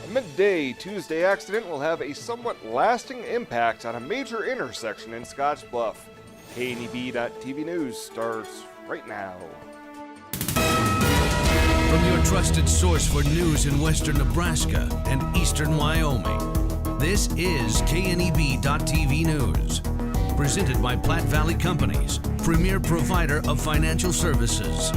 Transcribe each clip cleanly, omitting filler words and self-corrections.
A midday Tuesday accident will have a somewhat lasting impact on a major intersection in Scottsbluff. KNEB.TV News starts right now. From your trusted source for news in western Nebraska and eastern Wyoming, this is KNEB.TV News. Presented by Platte Valley Companies, premier provider of financial services.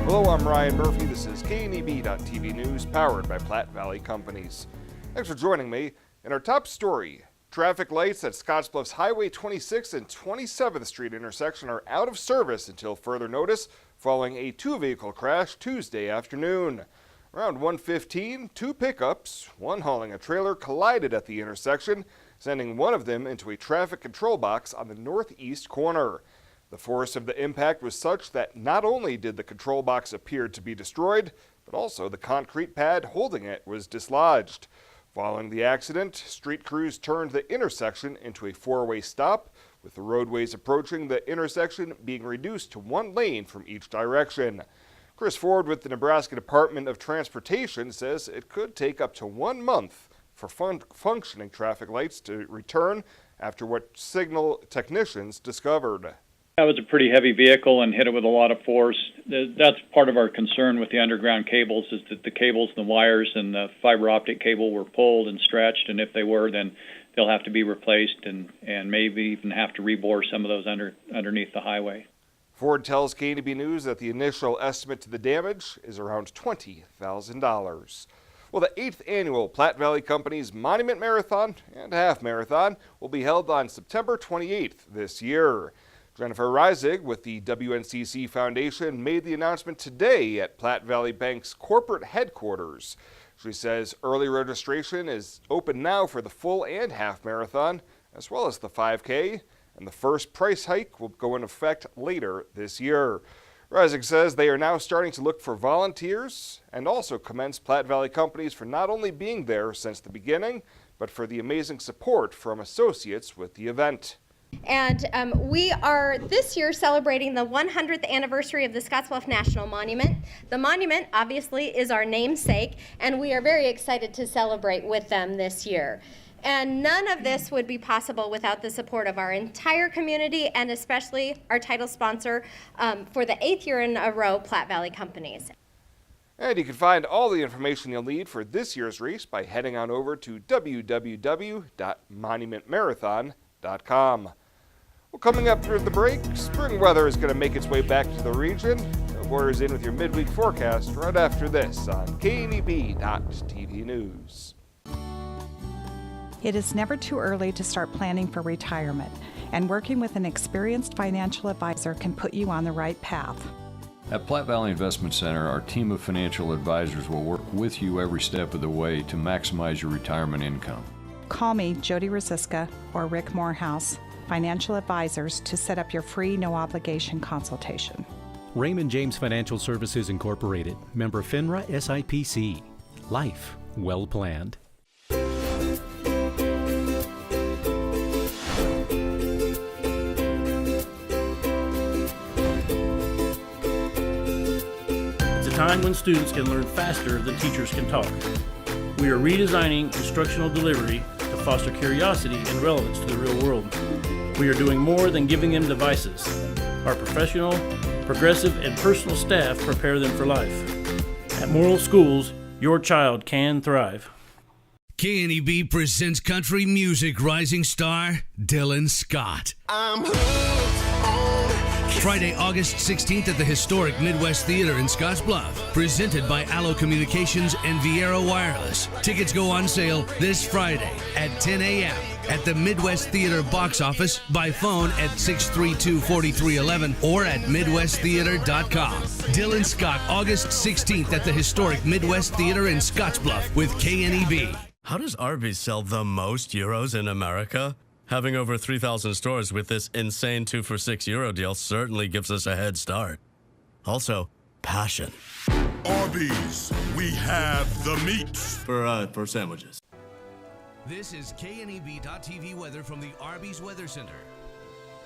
Hello, I'm Ryan Murphy. This is KNEB.TV News, powered by Platte Valley Companies. Thanks for joining me. In our top story, traffic lights at Scottsbluff's Highway 26 and 27th Street intersection are out of service until further notice following a two-vehicle crash Tuesday afternoon. Around 1:15, two pickups, one hauling a trailer, collided at the intersection, sending one of them into a traffic control box on the northeast corner. The force of the impact was such that not only did the control box appear to be destroyed, but also the concrete pad holding it was dislodged. Following the accident, street crews turned the intersection into a four-way stop, with the roadways approaching the intersection being reduced to one lane from each direction. Chris Ford with the Nebraska Department of Transportation says it could take up to 1 month for functioning traffic lights to return after what signal technicians discovered. That was a pretty heavy vehicle and hit it with a lot of force. That's part of our concern with the underground cables, is that the cables and the wires and the fiber optic cable were pulled and stretched, and if they were, then they'll have to be replaced and maybe even have to rebore some of those underneath the highway. Ford tells KNEB News that the initial estimate to the damage is around $20,000. Well, the 8th annual Platte Valley Companies Monument Marathon and Half Marathon will be held on September 28th this year. Jennifer Reisig with the WNCC Foundation made the announcement today at Platte Valley Bank's corporate headquarters. She says early registration is open now for the full and half marathon, as well as the 5K, and the first price hike will go into effect later this year. Reisig says they are now starting to look for volunteers and also commends Platte Valley Companies for not only being there since the beginning, but for the amazing support from associates with the event. And we are this year celebrating the 100th anniversary of the Scottsbluff National Monument. The monument obviously is our namesake, and we are very excited to celebrate with them this year. And none of this would be possible without the support of our entire community and especially our title sponsor for the 8th year in a row, Platte Valley Companies. And you can find all the information you'll need for this year's race by heading on over to www.monumentmarathon.com. Well, coming up through the break, spring weather is going to make its way back to the region. Borders in with your midweek forecast right after this on KNEB.TV News. It is never too early to start planning for retirement, and working with an experienced financial advisor can put you on the right path. At Platte Valley Investment Center, our team of financial advisors will work with you every step of the way to maximize your retirement income. Call me, Jody Rosiska, or Rick Morehouse, financial advisors, to set up your free, no-obligation consultation. Raymond James Financial Services Incorporated, member FINRA SIPC. Life well planned. It's a time when students can learn faster than teachers can talk. We are redesigning instructional delivery to foster curiosity and relevance to the real world. We are doing more than giving them devices. Our professional, progressive, and personal staff prepare them for life. At Moral Schools, your child can thrive. KNEB presents country music rising star Dylan Scott. I'm hooked on Friday, August 16th at the historic Midwest Theater in Scottsbluff. Presented by Allo Communications and Viera Wireless. Tickets go on sale this Friday at 10 a.m. at the Midwest Theater box office, by phone at 632-4311 or at MidwestTheater.com. Dylan Scott, August 16th at the historic Midwest Theater in Scottsbluff with KNEB. How does Arby's sell the most euros in America? Having over 3,000 stores with this insane 2 for €6 deal certainly gives us a head start. Also, passion. Arby's, we have the meats. For sandwiches. This is KNEB.TV weather from the Arby's Weather Center.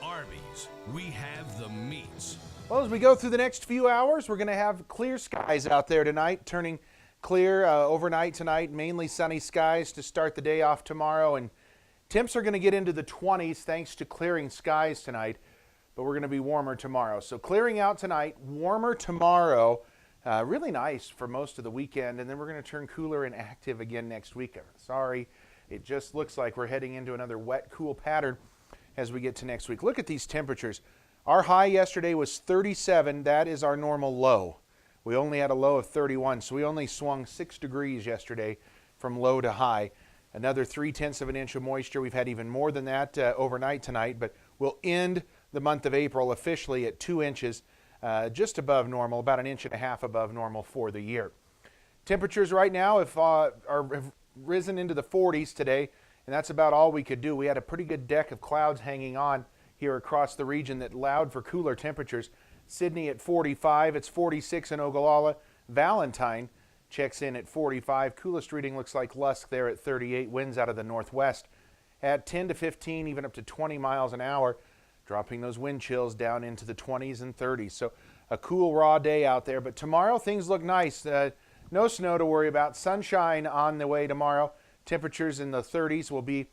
Arby's, we have the meats. Well, as we go through the next few hours, we're going to have clear skies out there tonight, turning clear overnight tonight, mainly sunny skies to start the day off tomorrow, and temps are going to get into the 20s thanks to clearing skies tonight, but we're going to be warmer tomorrow. So clearing out tonight, warmer tomorrow, really nice for most of the weekend, and then we're going to turn cooler and active again next week. Sorry, it just looks like we're heading into another wet, cool pattern as we get to next week. Look at these temperatures. Our high yesterday was 37. That is our normal low. We only had a low of 31, so we only swung 6 degrees yesterday from low to high. Another 0.3 of an inch of moisture. We've had even more than that overnight tonight, but we'll end the month of April officially at 2 inches, just above normal, about 1.5 inches above normal for the year. Temperatures right now have risen into the 40s today, and that's about all we could do. We had a pretty good deck of clouds hanging on here across the region that allowed for cooler temperatures. Sydney at 45, it's 46 in Ogallala. Valentine checks in at 45. Coolest reading looks like Lusk there at 38. Winds out of the northwest at 10 to 15, even up to 20 miles an hour, dropping those wind chills down into the 20s and 30s. So a cool, raw day out there. But tomorrow things look nice. No snow to worry about. Sunshine on the way tomorrow. Temperatures in the 30s. Will be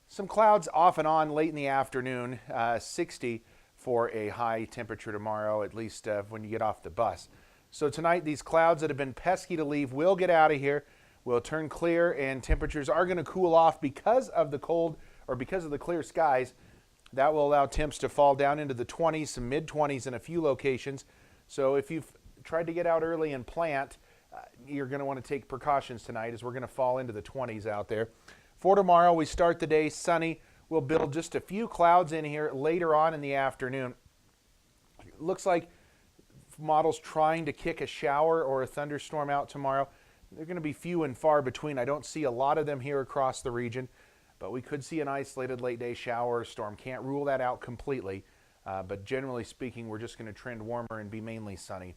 some clouds off and on late in the afternoon. 60 for a high temperature tomorrow, at least when you get off the bus. So tonight, these clouds that have been pesky to leave will get out of here. We'll turn clear, and temperatures are going to cool off because of the cold, or because of the clear skies. That will allow temps to fall down into the 20s, some mid-20s in a few locations. So if you've tried to get out early and plant, you're going to want to take precautions tonight, as we're going to fall into the 20s out there. For tomorrow, we start the day sunny. We'll build just a few clouds in here later on in the afternoon. It looks like models trying to kick a shower or a thunderstorm out tomorrow. They're going to be few and far between. I don't see a lot of them here across the region, but we could see an isolated late day shower or storm. Can't rule that out completely, but generally speaking, we're just going to trend warmer and be mainly sunny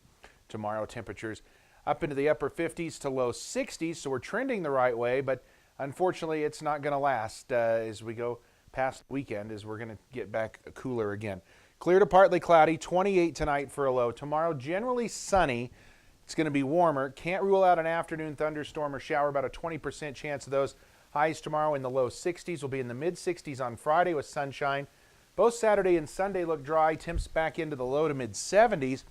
tomorrow. Temperatures up into the upper 50s to low 60s, so we're trending the right way, but unfortunately it's not going to last as we go past the weekend, as we're going to get back cooler again. Clear to partly cloudy, 28 tonight for a low. Tomorrow, generally sunny. It's going to be warmer. Can't rule out an afternoon thunderstorm or shower, about a 20% chance of those. Highs tomorrow in the low 60s. Will be in the mid 60s on Friday with sunshine. Both Saturday and Sunday look dry. Temps back into the low to mid 70s.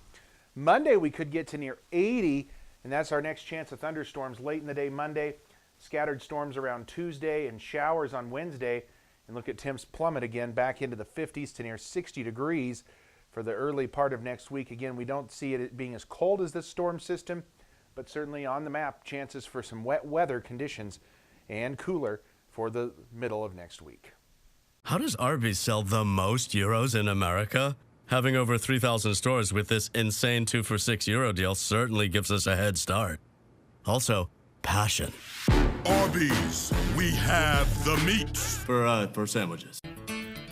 Monday we could get to near 80, and that's our next chance of thunderstorms late in the day Monday. Scattered storms around Tuesday and showers on Wednesday. And look at temps plummet again back into the 50s to near 60 degrees for the early part of next week. Again, we don't see it being as cold as this storm system, but certainly on the map, chances for some wet weather conditions and cooler for the middle of next week. How does Arby's sell the most euros in America? Having over 3,000 stores with this insane 2 for €6 deal certainly gives us a head start. Also, passion. Arby's, we have the meats. For sandwiches.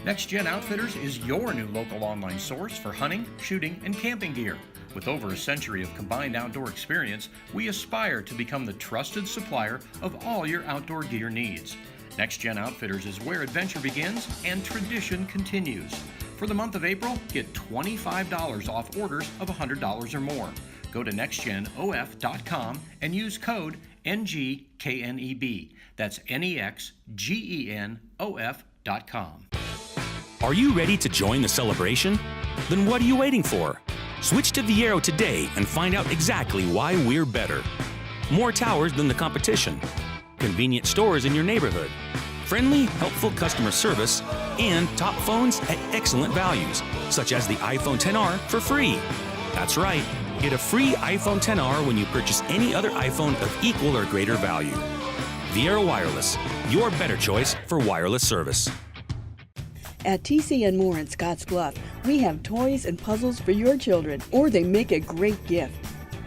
Next Gen Outfitters is your new local online source for hunting, shooting, and camping gear. With over a century of combined outdoor experience, we aspire to become the trusted supplier of all your outdoor gear needs. Next Gen Outfitters is where adventure begins and tradition continues. For the month of April, get $25 off orders of $100 or more. Go to nextgenof.com and use code NGKNEB. That's NEXGENOF.com. Are you ready to join the celebration? Then what are you waiting for? Switch to Viero today and find out exactly why we're better. More towers than the competition. Convenient stores in your neighborhood. Friendly, helpful customer service. And top phones at excellent values, such as the iPhone XR for free. That's right. Get a free iPhone XR when you purchase any other iPhone of equal or greater value. Viero Wireless, your better choice for wireless service. At TC & More in Scottsbluff, we have toys and puzzles for your children, or they make a great gift.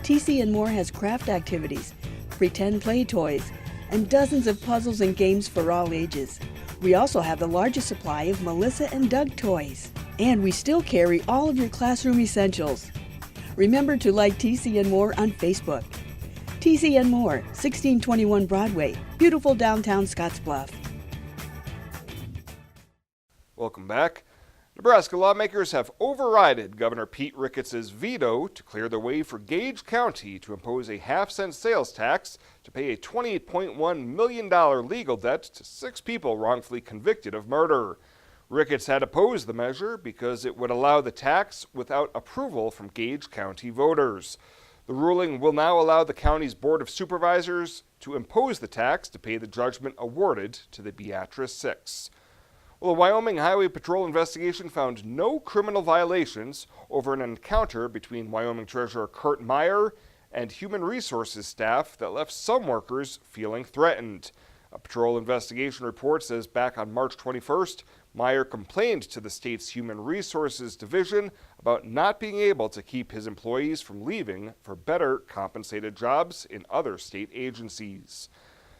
TC & More has craft activities, pretend play toys, and dozens of puzzles and games for all ages. We also have the largest supply of Melissa and Doug toys. And we still carry all of your classroom essentials. Remember to like TC & More on Facebook. TC & More, 1621 Broadway, beautiful downtown Scottsbluff. Welcome back. Nebraska lawmakers have overridden Governor Pete Ricketts' veto to clear the way for Gage County to impose a half-cent sales tax to pay a $28.1 million legal debt to 6 people wrongfully convicted of murder. Ricketts had opposed the measure because it would allow the tax without approval from Gage County voters. The ruling will now allow the county's Board of Supervisors to impose the tax to pay the judgment awarded to the Beatrice Six. Well, a Wyoming Highway Patrol investigation found no criminal violations over an encounter between Wyoming Treasurer Kurt Meyer and Human Resources staff that left some workers feeling threatened. A patrol investigation report says back on March 21st, Meyer complained to the state's Human Resources Division about not being able to keep his employees from leaving for better compensated jobs in other state agencies.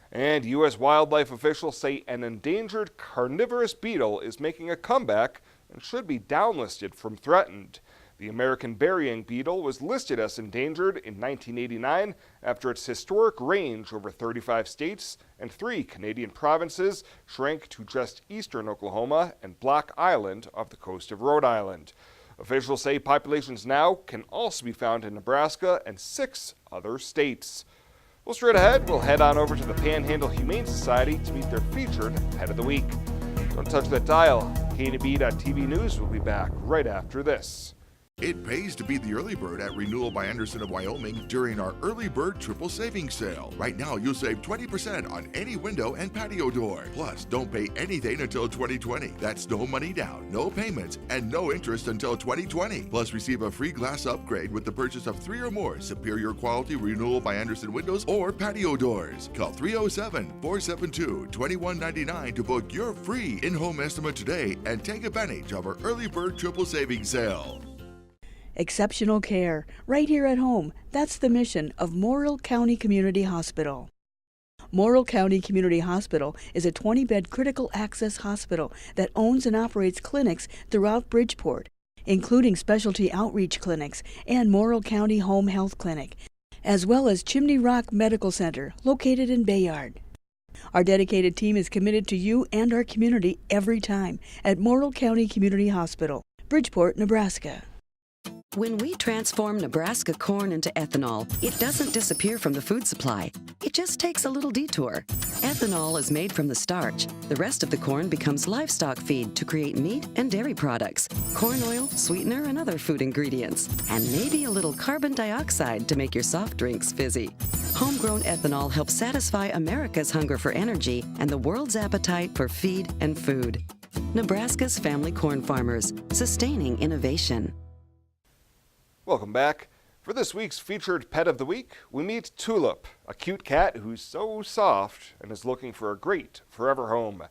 And U.S. wildlife officials say an endangered carnivorous beetle is making a comeback and should be downlisted from threatened. The American burying beetle was listed as endangered in 1989 after its historic range over 35 states and 3 Canadian provinces shrank to just eastern Oklahoma and Block Island off the coast of Rhode Island. Officials say populations now can also be found in Nebraska and 6 other states. Well, straight ahead, we'll head on over to the Panhandle Humane Society to meet their featured Pet of the Week. Don't touch that dial. KNB.TV News will be back right after this. It pays to be the early bird at Renewal by Anderson of Wyoming during our Early Bird Triple Savings Sale. Right now, you'll save 20% on any window and patio door. Plus, don't pay anything until 2020. That's no money down, no payments, and no interest until 2020. Plus, receive a free glass upgrade with the purchase of 3 or more superior quality Renewal by Anderson windows or patio doors. Call 307-472-2199 to book your free in-home estimate today and take advantage of our Early Bird Triple Savings Sale. Exceptional care, right here at home. That's the mission of Morrill County Community Hospital. Morrill County Community Hospital is a 20-bed critical access hospital that owns and operates clinics throughout Bridgeport, including specialty outreach clinics and Morrill County Home Health Clinic, as well as Chimney Rock Medical Center, located in Bayard. Our dedicated team is committed to you and our community every time at Morrill County Community Hospital, Bridgeport, Nebraska. When we transform Nebraska corn into ethanol, it doesn't disappear from the food supply. It just takes a little detour. Ethanol is made from the starch. The rest of the corn becomes livestock feed to create meat and dairy products, corn oil, sweetener, and other food ingredients, and maybe a little carbon dioxide to make your soft drinks fizzy. Homegrown ethanol helps satisfy America's hunger for energy and the world's appetite for feed and food. Nebraska's family corn farmers, sustaining innovation. Welcome back. For this week's featured Pet of the Week, we meet Tulip, a cute cat who's so soft and is looking for a great forever home.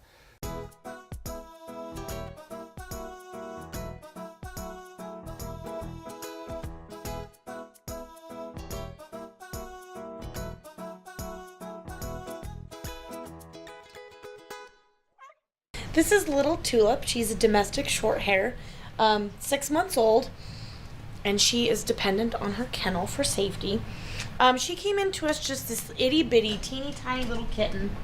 This is little Tulip. She's a domestic short hair, 6 months old, and she is dependent on her kennel for safety. She came into us just this itty bitty, teeny tiny little kitten,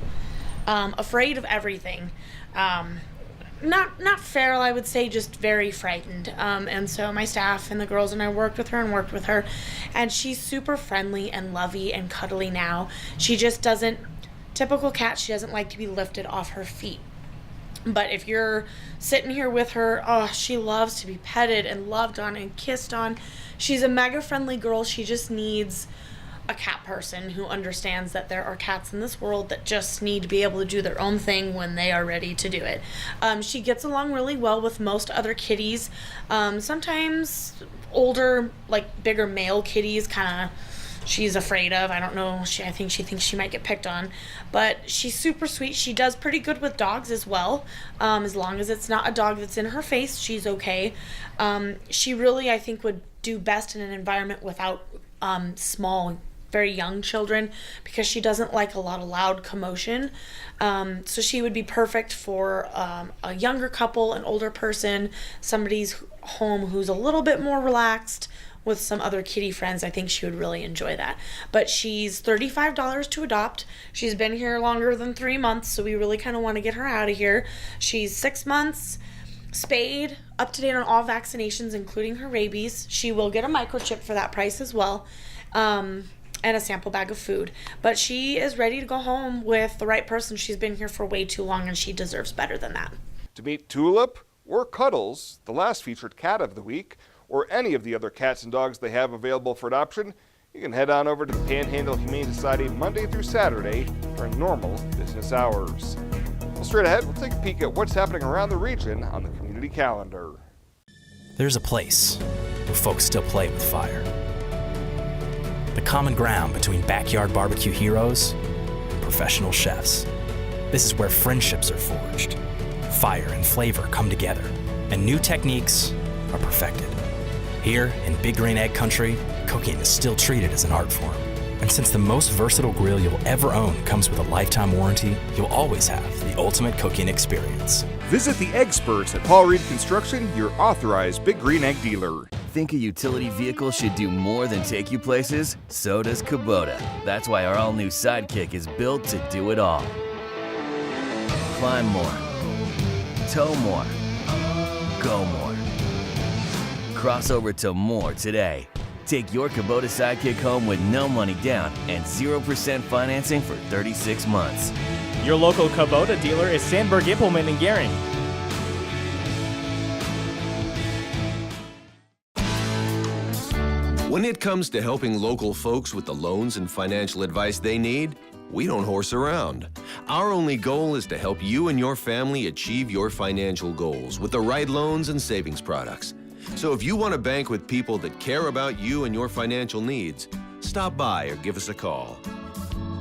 afraid of everything. Not feral, I would say, just very frightened. And so my staff and the girls and I worked with her, and she's super friendly and lovey and cuddly now. She just doesn't, typical cat, she doesn't like to be lifted off her feet. But if you're sitting here with her, oh, she loves to be petted and loved on and kissed on. She's a mega friendly girl. She just needs a cat person who understands that there are cats in this world that just need to be able to do their own thing when they are ready to do it. She gets along really well with most other kitties. Sometimes older, like bigger male kitties kind of she's afraid of. I don't know. I think she thinks she might get picked on. But she's super sweet. She does pretty good with dogs as well. As long as it's not a dog that's in her face, she's okay. She really, I think, would do best in an environment without small, very young children, because she doesn't like a lot of loud commotion. So she would be perfect for a younger couple, an older person, somebody's home who's a little bit more relaxed, with some other kitty friends. I think she would really enjoy that. But she's $35 to adopt. She's been here longer than 3 months, so we really kind of want to get her out of here. She's 6 months. spayed, up to date on all vaccinations, including her rabies. She will get a microchip for that price as well, and a sample bag of food. But she is ready to go home with the right person. She's been here for way too long, and she deserves better than that. To meet Tulip or Cuddles, the last featured cat of the week, or any of the other cats and dogs they have available for adoption, you can head on over to the Panhandle Humane Society Monday through Saturday during normal business hours. Well, straight ahead, we'll take a peek at what's happening around the region on the community calendar. There's a place where folks still play with fire. The common ground between backyard barbecue heroes and professional chefs. This is where friendships are forged, fire and flavor come together, and new techniques are perfected. Here in Big Green Egg Country, cooking is still treated as an art form. And since the most versatile grill you'll ever own comes with a lifetime warranty, you'll always have the ultimate cooking experience. Visit the experts at Paul Reed Construction, your authorized Big Green Egg dealer. Think a utility vehicle should do more than take you places? So does Kubota. That's why our all-new Sidekick is built to do it all. Climb more. Tow more. Go more. Cross over to more today. Take your Kubota Sidekick home with no money down and 0% financing for 36 months. Your local Kubota dealer is Sandberg Implement in Gering. When it comes to helping local folks with the loans and financial advice they need, we don't horse around. Our only goal is to help you and your family achieve your financial goals with the right loans and savings products. So if you want to bank with people that care about you and your financial needs, stop by or give us a call.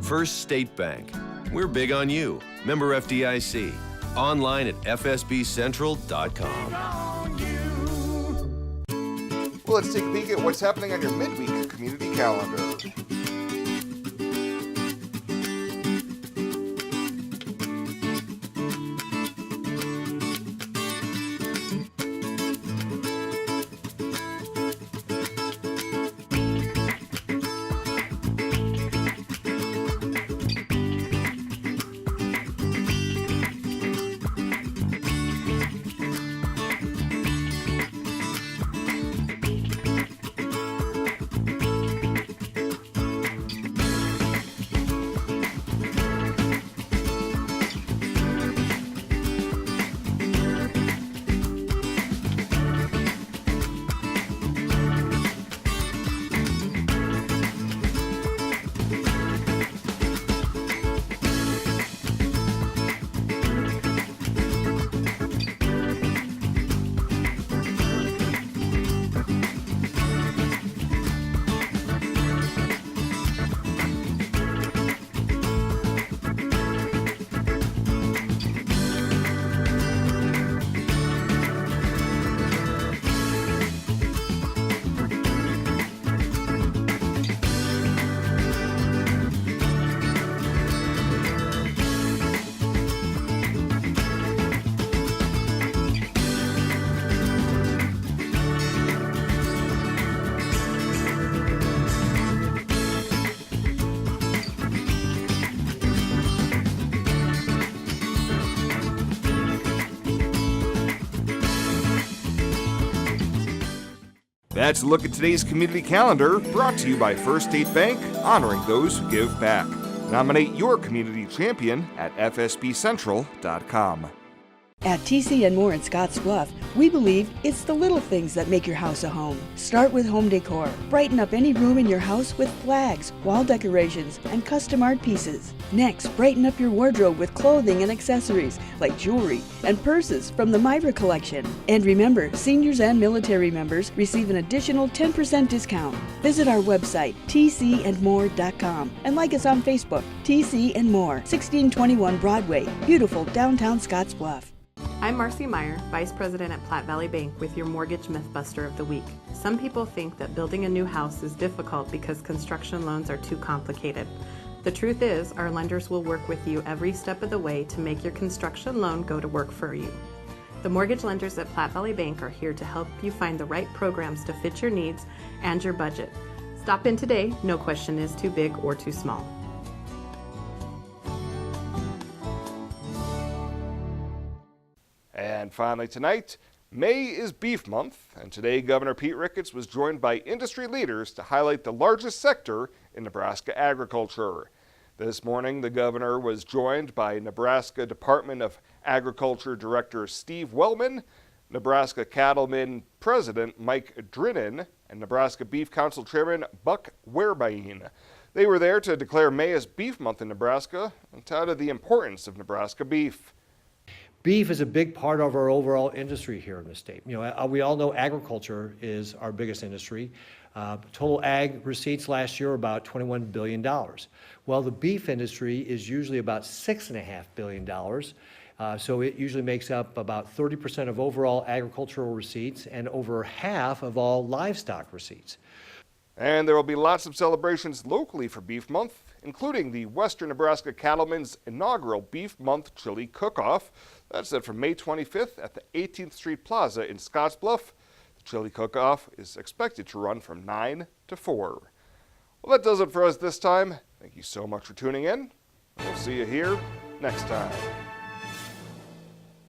First State Bank. We're big on you. Member FDIC. Online at fsbcentral.com. Well, let's take a peek at what's happening on your midweek community calendar. That's a look at today's community calendar, brought to you by First State Bank, honoring those who give back. Nominate your community champion at fsbcentral.com. At TC and More in Scottsbluff, we believe it's the little things that make your house a home. Start with home decor. Brighten up any room in your house with flags, wall decorations, and custom art pieces. Next, brighten up your wardrobe with clothing and accessories like jewelry and purses from the Myra collection. And remember, seniors and military members receive an additional 10% discount. Visit our website, tcandmore.com, and like us on Facebook, TC and More, 1621 Broadway, beautiful downtown Scottsbluff. I'm Marcy Meyer, Vice President at Platte Valley Bank with your Mortgage Mythbuster of the Week. Some people think that building a new house is difficult because construction loans are too complicated. The truth is, our lenders will work with you every step of the way to make your construction loan go to work for you. The mortgage lenders at Platte Valley Bank are here to help you find the right programs to fit your needs and your budget. Stop in today. No question is too big or too small. And finally tonight, May is Beef Month, and today Governor Pete Ricketts was joined by industry leaders to highlight the largest sector in Nebraska agriculture. This morning, the governor was joined by Nebraska Department of Agriculture Director Steve Wellman, Nebraska Cattlemen President Mike Drinnen, and Nebraska Beef Council Chairman Buck Wehrbein. They were there to declare May as Beef Month in Nebraska and touted the importance of Nebraska beef. Beef is a big part of our overall industry here in the state. You know, we all know agriculture is our biggest industry. Total ag receipts last year were about $21 billion. Well, the beef industry is usually about $6.5 billion. So it usually makes up about 30% of overall agricultural receipts and over half of all livestock receipts. And there will be lots of celebrations locally for Beef Month, including the Western Nebraska Cattlemen's inaugural Beef Month Chili Cook-Off. That's set from May 25th at the 18th Street Plaza in Scottsbluff. The Chili Cook-Off is expected to run from 9 to 4. Well, that does it for us this time. Thank you so much for tuning in. We'll see you here next time.